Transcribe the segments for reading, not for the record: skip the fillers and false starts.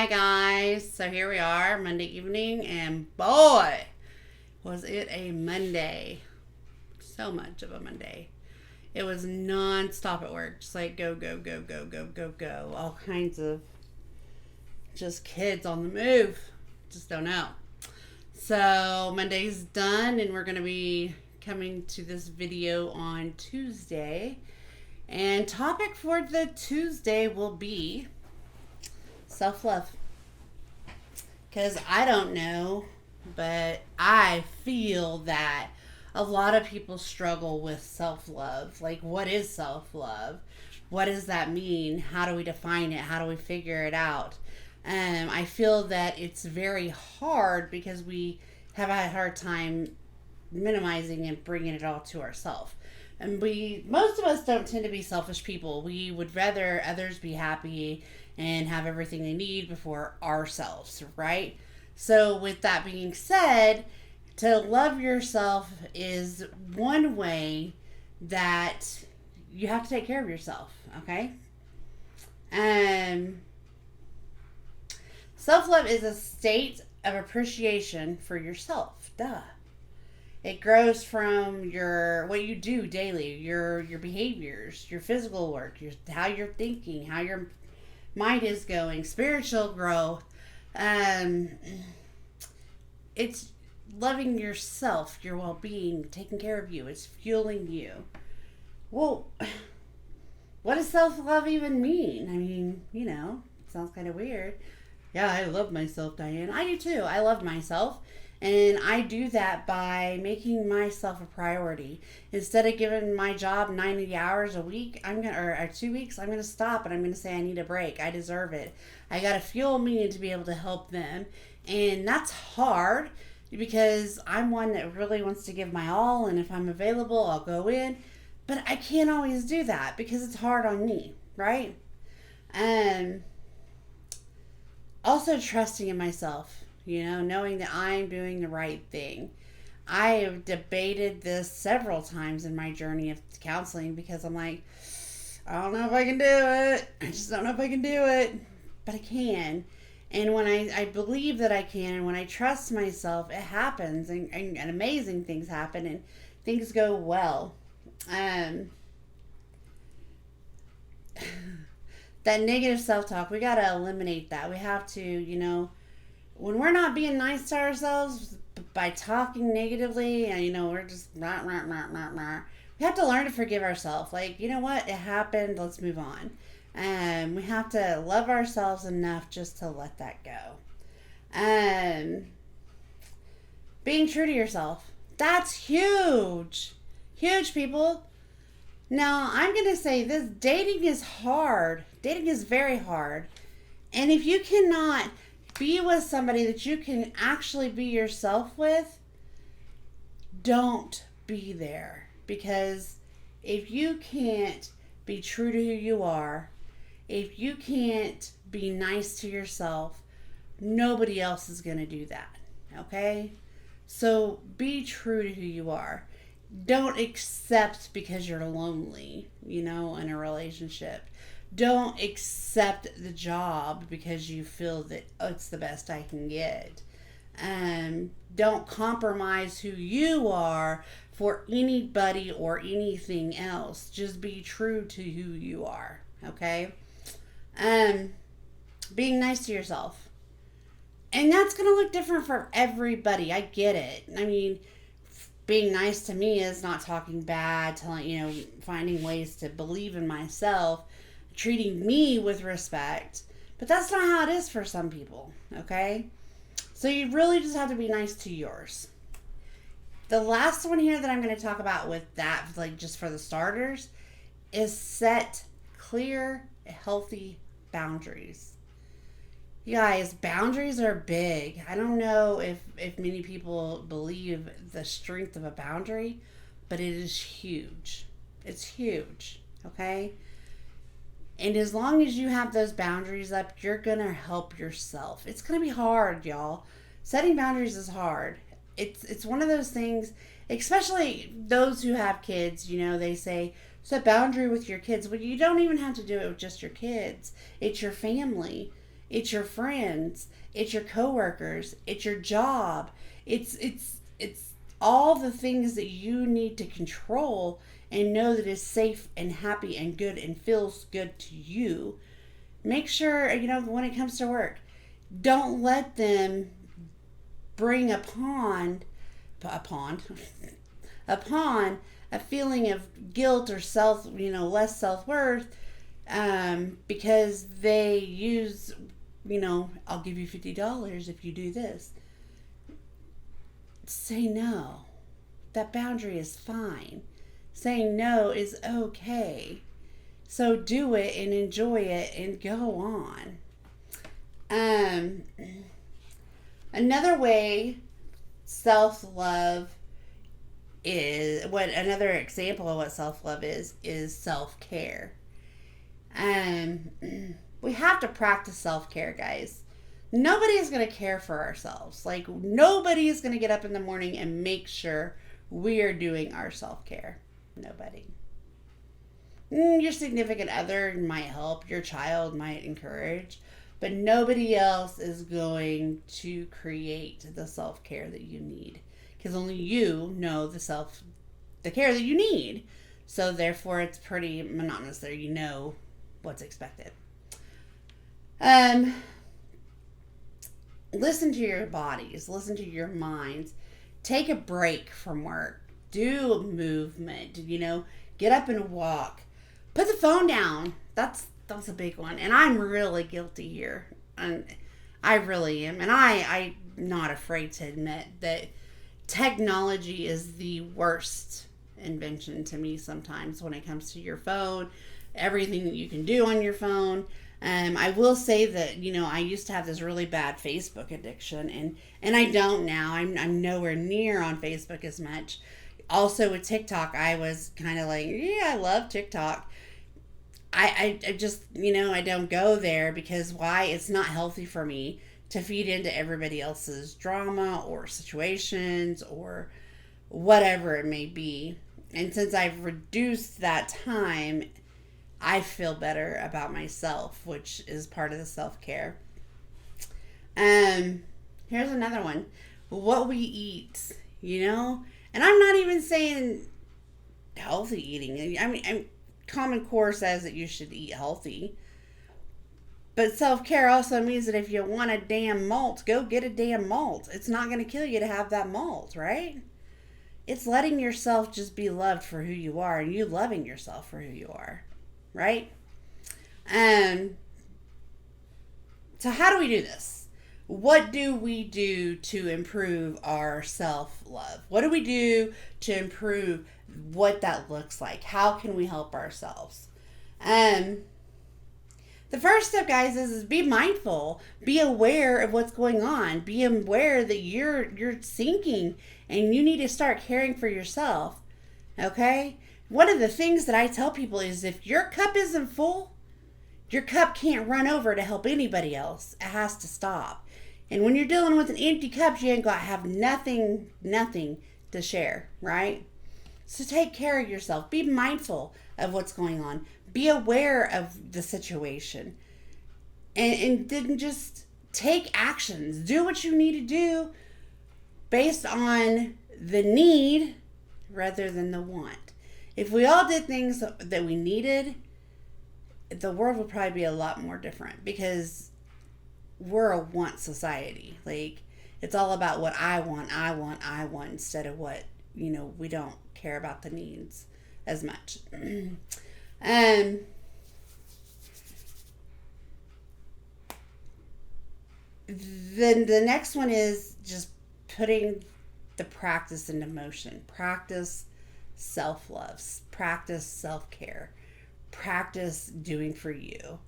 guys. So here we are, Monday evening, and boy, was it a Monday. So much of a Monday. It was non-stop at work. Just like go, go, go, go, go, go, go. All kinds of just kids on the move. Just don't know. So Monday's done, and we're going to be coming to this video on Tuesday. And topic for the Tuesday will be self-love. Because I don't know, but I feel that a lot of people struggle with self-love. Like, what is self-love? What does that mean? How do we define it? How do we figure it out? I feel that it's very hard because we have a hard time minimizing and bringing it all to ourselves. And most of us don't tend to be selfish people. We would rather others be happy and have everything they need before ourselves, right? So with that being said, to love yourself is one way that you have to take care of yourself, okay? Self-love is a state of appreciation for yourself. Duh. It grows from what you do daily, your behaviors, your physical work, how you're thinking, how your mind is going, spiritual growth. It's loving yourself, your well-being, taking care of you. It's fueling you. Well, what does self-love even mean? I mean, it sounds kind of weird. Yeah, I love myself, Diane. I do too. I love myself. And I do that by making myself a priority. Instead of giving my job 90 hours a week, or 2 weeks, I'm going to stop and I'm going to say I need a break. I deserve it. I got to fuel me to be able to help them. And that's hard because I'm one that really wants to give my all. And if I'm available, I'll go in. But I can't always do that because it's hard on me, right? Also trusting in myself. Knowing that I'm doing the right thing. I have debated this several times in my journey of counseling because I'm like, I don't know if I can do it. I just don't know if I can do it. But I can. And when I believe that I can, and when I trust myself, it happens. And amazing things happen and things go well. That negative self-talk, we got to eliminate that. We have to, when we're not being nice to ourselves by talking negatively and, we're just rah, rah, rah, rah, rah, we have to learn to forgive ourselves. Like, you know what? It happened. Let's move on. We have to love ourselves enough just to let that go. Being true to yourself. That's huge. Huge, people. Now, I'm going to say this. Dating is hard. Dating is very hard. And if you cannot be with somebody that you can actually be yourself with, don't be there. Because if you can't be true to who you are, if you can't be nice to yourself, nobody else is going to do that. Okay? So be true to who you are. Don't accept because you're lonely, in a relationship. Don't accept the job because you feel that it's the best I can get. Don't compromise who you are for anybody or anything else. Just be true to who you are. Okay? Being nice to yourself. And that's going to look different for everybody. I get it. I mean, being nice to me is not talking bad, finding ways to believe in myself, treating me with respect. But that's not how it is for some people, okay? So you really just have to be nice to yours. The last one here that I'm going to talk about with that, just for the starters, is set clear, healthy boundaries. You guys, boundaries are big. I don't know if many people believe the strength of a boundary, but it is huge. It's huge, okay? And as long as you have those boundaries up, you're going to help yourself. It's going to be hard, y'all. Setting boundaries is hard. It's one of those things, especially those who have kids, they say, set boundary with your kids. Well, you don't even have to do it with just your kids. It's your family. It's your friends. It's your coworkers. It's your job. It's all the things that you need to control and know that is safe and happy and good and feels good to you. Make sure, when it comes to work, don't let them bring upon upon a feeling of guilt or less self-worth, because they use, I'll give you $50 if you do this. Say no. That boundary is fine. Saying no is okay. So do it and enjoy it and go on. Another way self-love another example of what self-love is self-care. We have to practice self-care, guys. Nobody is going to care for ourselves. Like, nobody is going to get up in the morning and make sure we are doing our self-care. Nobody. Your significant other might help. Your child might encourage. But nobody else is going to create the self-care that you need. Because only you know the care that you need. So therefore, it's pretty monotonous there. You know what's expected. Listen to your bodies. Listen to your minds. Take a break from work. Do movement. Get up and walk. Put the phone down. That's a big one. And I'm really guilty here. And I really am. And I'm not afraid to admit that technology is the worst invention to me sometimes when it comes to your phone, everything that you can do on your phone. I will say that, I used to have this really bad Facebook addiction, and I don't now. I'm nowhere near on Facebook as much. Also with TikTok, I was kind of like, yeah, I love TikTok. I just, I don't go there because why? It's not healthy for me to feed into everybody else's drama or situations or whatever it may be. And since I've reduced that time, I feel better about myself, which is part of the self-care. Here's another one. What we eat, and I'm not even saying healthy eating. I mean, Common Core says that you should eat healthy. But self-care also means that if you want a damn malt, go get a damn malt. It's not going to kill you to have that malt, right? It's letting yourself just be loved for who you are and you loving yourself for who you are, right? So how do we do this? What do we do to improve our self-love? What do we do to improve what that looks like? How can we help ourselves? The first step, guys, is be mindful. Be aware of what's going on. Be aware that you're sinking and you need to start caring for yourself. Okay? One of the things that I tell people is if your cup isn't full, your cup can't run over to help anybody else. It has to stop. And when you're dealing with an empty cup, you ain't got to have nothing to share, right? So take care of yourself. Be mindful of what's going on. Be aware of the situation. And then just take actions. Do what you need to do based on the need rather than the want. If we all did things that we needed, the world would probably be a lot more different because we're a want society. Like, it's all about what I want instead of what, we don't care about the needs as much. Then the next one is just putting the practice into motion. Practice self-love. Practice self-care. Practice doing for you.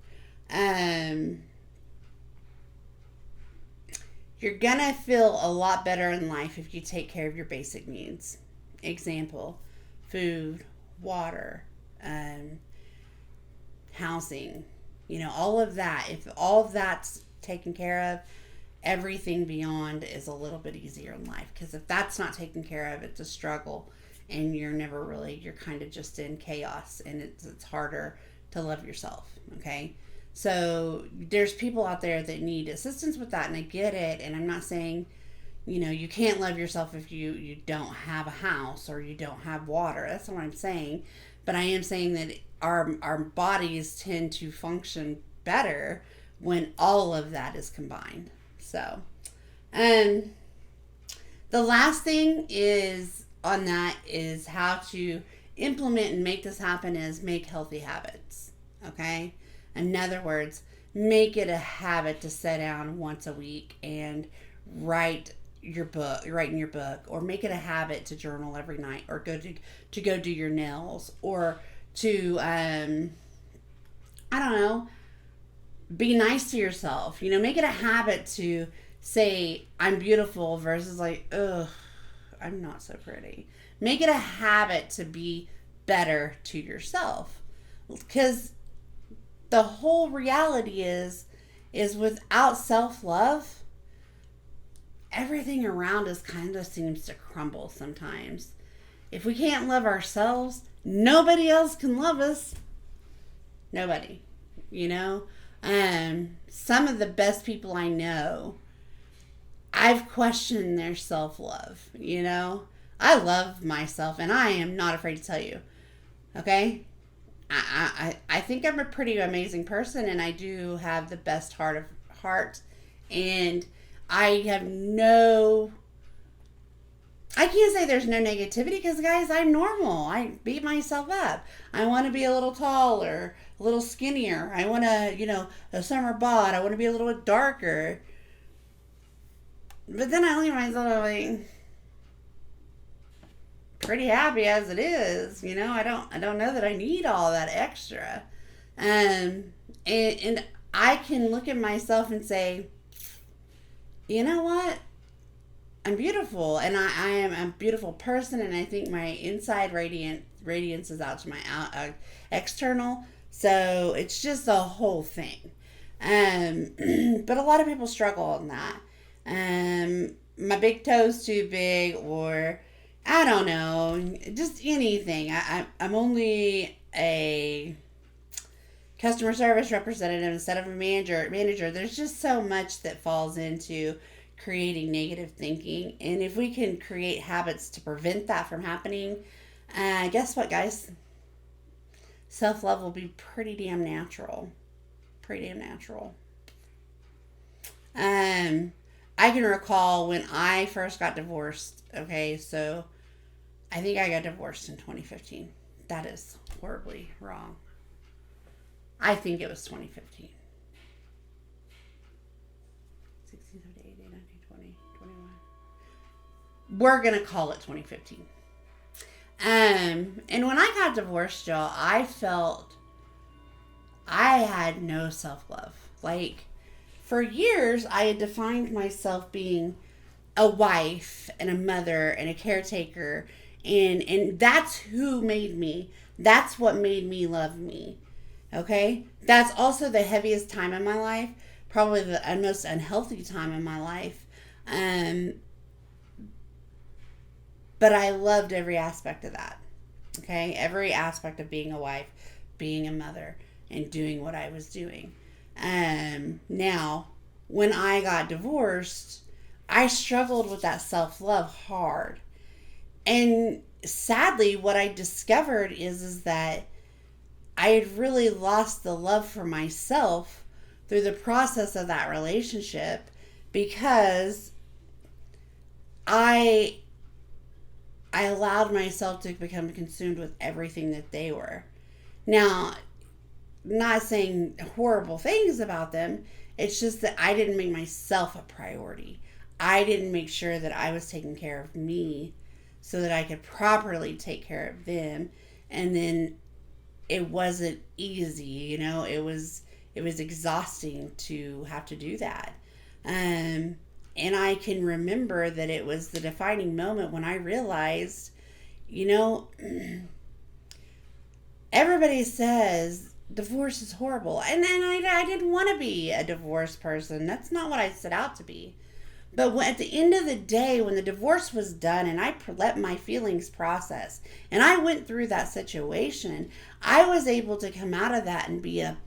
You're gonna feel a lot better in life if you take care of your basic needs. Example, food, water, housing, all of that. If all of that's taken care of, everything beyond is a little bit easier in life. Because if that's not taken care of, it's a struggle and you're kind of just in chaos and it's harder to love yourself. Okay. So there's people out there that need assistance with that, and I get it. And I'm not saying, you can't love yourself if you don't have a house or you don't have water. That's not what I'm saying. But I am saying that our bodies tend to function better when all of that is combined. So, and the last thing is on that is how to implement and make this happen is make healthy habits. Okay? In other words, make it a habit to sit down once a week and write in your book, or make it a habit to journal every night, or go do your nails, or to I don't know, be nice to yourself. Make it a habit to say I'm beautiful versus like, ugh, I'm not so pretty. Make it a habit to be better to yourself, because the whole reality is without self-love, everything around us kind of seems to crumble sometimes. If we can't love ourselves, nobody else can love us. Nobody. Some of the best people I know, I've questioned their self-love. I love myself, and I am not afraid to tell you. Okay? I think I'm a pretty amazing person, and I do have the best heart, and I can't say there's no negativity, because guys, I'm normal. I beat myself up. I want to be a little taller, a little skinnier. I want to, a summer bod. I want to be a little bit darker. But then I look at myself like, pretty happy as it is. I don't know that I need all that extra. And I can look at myself and say, you know what? I'm beautiful, and I am a beautiful person, and I think my inside radiance is out to my external. So it's just a whole thing. But a lot of people struggle on that. My big toe's too big, or I don't know, just anything. I'm only a customer service representative instead of a manager. There's just so much that falls into creating negative thinking. And if we can create habits to prevent that from happening, guess what, guys? Self-love will be pretty damn natural. I can recall when I first got divorced. Okay, so I think I got divorced in 2015. That is horribly wrong. I think it was 2015. 16, 17, 18, 19, 20, 21. We're going to call it 2015. And when I got divorced, y'all, I felt I had no self-love. Like, for years, I had defined myself being a wife and a mother and a caretaker, and that's who made me. That's what made me love me. Okay? That's also the heaviest time in my life, probably the most unhealthy time in my life. But I loved every aspect of that. Okay? Every aspect of being a wife, being a mother, and doing what I was doing. Now, when I got divorced, I struggled with that self-love hard. And sadly, what I discovered is that I had really lost the love for myself through the process of that relationship, because I allowed myself to become consumed with everything that they were. Now, not saying horrible things about them. It's just that I didn't make myself a priority. I didn't make sure that I was taking care of me so that I could properly take care of them. And then it wasn't easy, it was exhausting to have to do that. And I can remember that it was the defining moment when I realized, everybody says divorce is horrible. And then I didn't want to be a divorced person. That's not what I set out to be. But at the end of the day, when the divorce was done and I let my feelings process and I went through that situation, I was able to come out of that and be a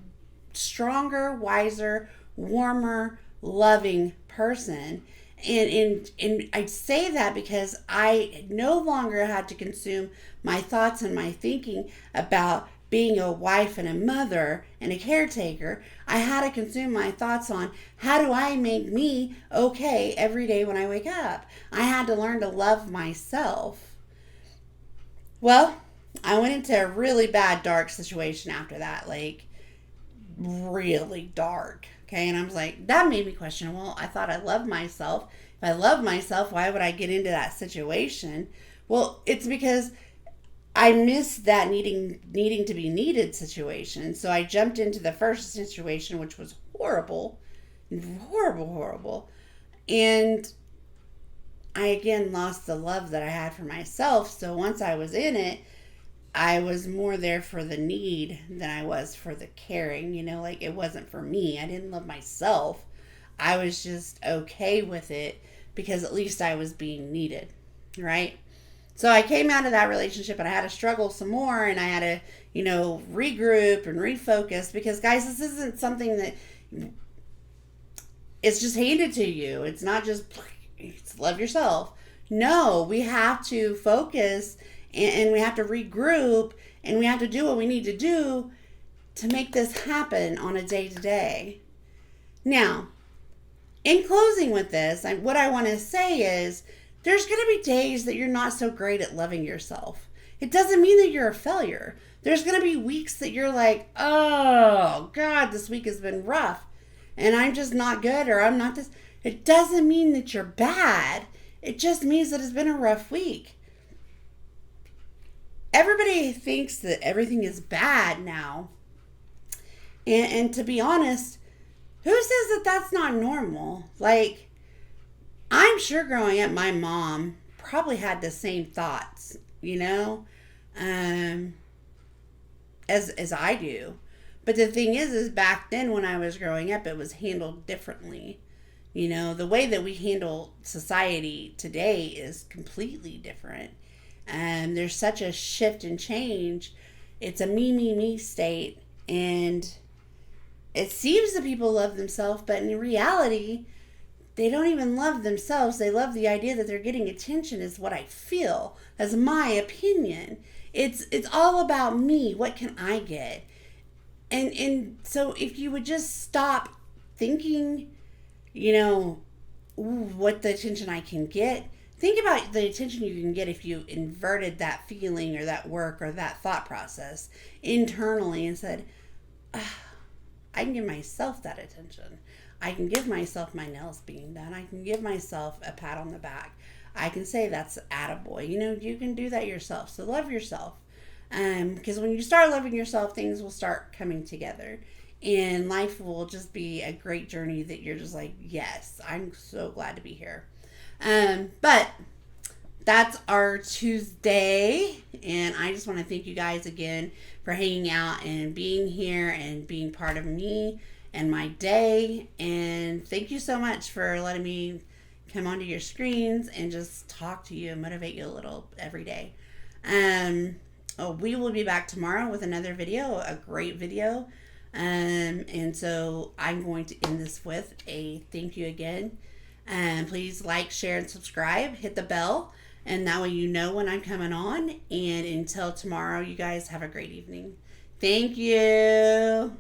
stronger, wiser, warmer, loving person. And I say that because I no longer had to consume my thoughts and my thinking about being a wife and a mother and a caretaker. I had to consume my thoughts on how do I make me okay every day when I wake up. I had to learn to love myself. Well, I went into a really bad, dark situation after that. Like, really dark. Okay. And I was like, that made me question, well, I thought I loved myself. If I love myself, why would I get into that situation? Well, it's because I missed that needing to be needed situation. So I jumped into the first situation, which was horrible, horrible, horrible. And I again lost the love that I had for myself. So once I was in it, I was more there for the need than I was for the caring. Like, it wasn't for me. I didn't love myself. I was just okay with it because at least I was being needed, right? So I came out of that relationship and I had to struggle some more, and I had to, regroup and refocus because, guys, this isn't something that it's just handed to you. It's not just love yourself. No, we have to focus and we have to regroup and we have to do what we need to do to make this happen on a day-to-day. Now, in closing with this, what I want to say is there's going to be days that you're not so great at loving yourself. It doesn't mean that you're a failure. There's going to be weeks that you're like, oh, God, this week has been rough and I'm just not good, or I'm not this. It doesn't mean that you're bad. It just means that it's been a rough week. Everybody thinks that everything is bad now. And to be honest, who says that that's not normal? Like, I'm sure growing up, my mom probably had the same thoughts, as I do. But the thing is back then when I was growing up, it was handled differently. The way that we handle society today is completely different. And there's such a shift and change. It's a me state. And it seems that people love themselves, but in reality, they don't even love themselves. They love the idea that they're getting attention, is what I feel. That's my opinion. It's all about me. What can I get? And so if you would just stop thinking, what the attention I can get. Think about the attention you can get if you inverted that feeling or that work or that thought process internally and said, I can give myself that attention. I can give myself my nails being done. I can give myself a pat on the back. I can say that's attaboy. You can do that yourself. So love yourself. Because when you start loving yourself, things will start coming together. And life will just be a great journey that you're just like, yes, I'm so glad to be here. But that's our Tuesday. And I just want to thank you guys again for hanging out and being here and being part of me and my day. And thank you so much for letting me come onto your screens and just talk to you and motivate you a little every day. We will be back tomorrow with another video, a great video. And so I'm going to end this with a thank you again. Please like, share, and subscribe. Hit the bell, and that way you know when I'm coming on. And until tomorrow, you guys have a great evening. Thank you.